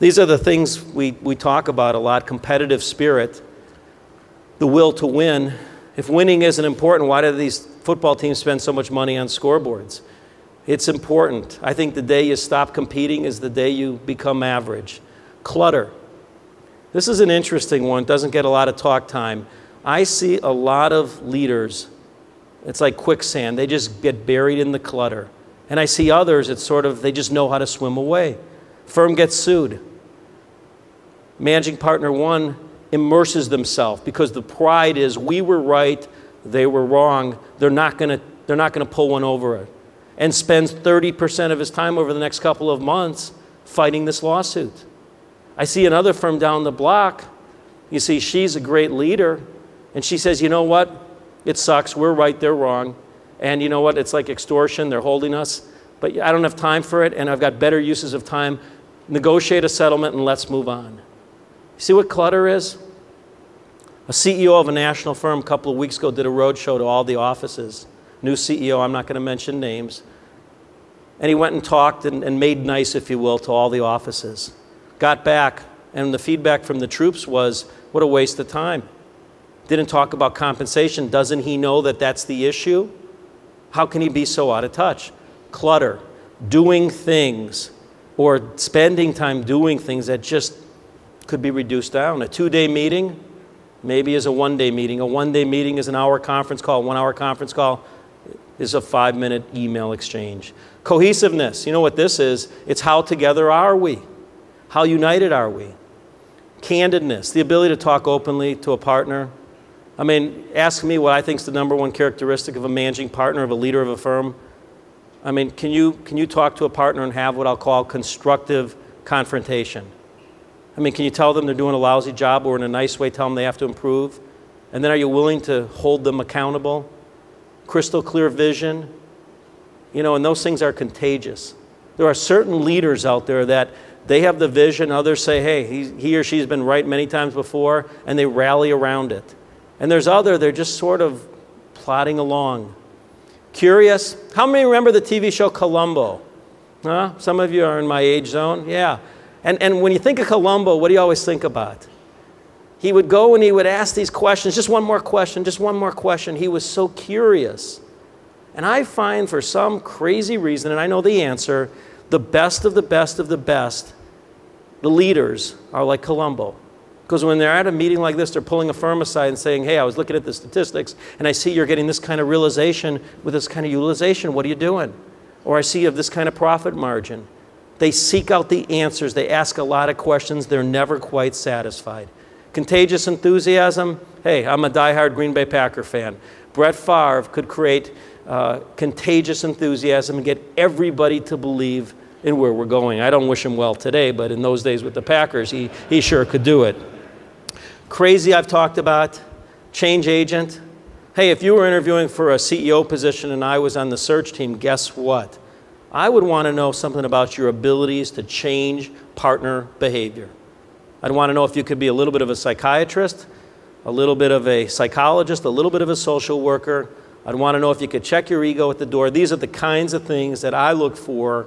These are the things we talk about a lot: competitive spirit, the will to win. If winning isn't important, why do these football teams spend so much money on scoreboards? It's important. I think the day you stop competing is the day you become average. Clutter. This is an interesting one. It doesn't get a lot of talk time. I see a lot of leaders, it's like quicksand. They just get buried in the clutter. And I see others, it's sort of, they just know how to swim away. Firm gets sued. Managing partner one immerses themselves because the pride is, we were right, they were wrong. They're not going to pull one over it. And spends 30% of his time over the next couple of months fighting this lawsuit. I see another firm down the block. You see, she's a great leader. And she says, you know what? It sucks. We're right, they're wrong. And you know what? It's like extortion. They're holding us. But I don't have time for it, and I've got better uses of time. Negotiate a settlement, and let's move on. See what clutter is? A CEO of a national firm a couple of weeks ago did a roadshow to all the offices. New CEO, I'm not going to mention names. And he went and talked and made nice, if you will, to all the offices. Got back, and the feedback from the troops was, what a waste of time. Didn't talk about compensation. Doesn't he know that that's the issue? How can he be so out of touch? Clutter, doing things, or spending time doing things that just could be reduced down. A 2-day meeting maybe is a 1-day meeting. A 1-day meeting is an hour conference call. 1-hour conference call is a 5-minute email exchange. Cohesiveness, you know what this is? It's how together are we? How united are we? Candidness, the ability to talk openly to a partner. I mean, ask me what I think is the #1 characteristic of a managing partner, of a leader of a firm. I mean, can you talk to a partner and have what I'll call constructive confrontation? I mean, can you tell them they're doing a lousy job, or in a nice way tell them they have to improve? And then are you willing to hold them accountable? Crystal clear vision. You know, and those things are contagious. There are certain leaders out there that they have the vision, others say, hey, he or she's been right many times before, and they rally around it. And there's other, they're just sort of plodding along. Curious. How many remember the TV show Columbo? Huh? Some of you are in my age zone. Yeah. And when you think of Columbo, what do you always think about? He would go and he would ask these questions, just one more question, just one more question. He was so curious. And I find for some crazy reason, and I know the answer, the best of the best of the best, the leaders are like Columbo. Because when they're at a meeting like this, they're pulling a firm aside and saying, hey, I was looking at the statistics, and I see you're getting this kind of realization with this kind of utilization. What are you doing? Or I see you have this kind of profit margin. They seek out the answers. They ask a lot of questions. They're never quite satisfied. Contagious enthusiasm. Hey, I'm a diehard Green Bay Packer fan. Brett Favre could create contagious enthusiasm and get everybody to believe in where we're going. I don't wish him well today, but in those days with the Packers, he sure could do it. Crazy, I've talked about. Change agent. Hey, if you were interviewing for a CEO position and I was on the search team, guess what? I would want to know something about your abilities to change partner behavior. I'd want to know if you could be a little bit of a psychiatrist, a little bit of a psychologist, a little bit of a social worker. I'd want to know if you could check your ego at the door. These are the kinds of things that I look for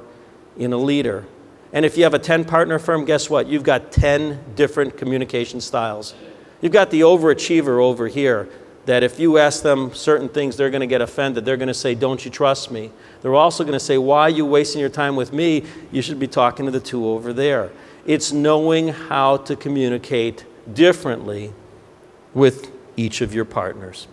in a leader. And if you have a 10-partner firm, guess what? You've got 10 different communication styles. You've got the overachiever over here that if you ask them certain things, they're going to get offended. They're going to say, don't you trust me? They're also going to say, why are you wasting your time with me? You should be talking to the two over there. It's knowing how to communicate differently with each of your partners.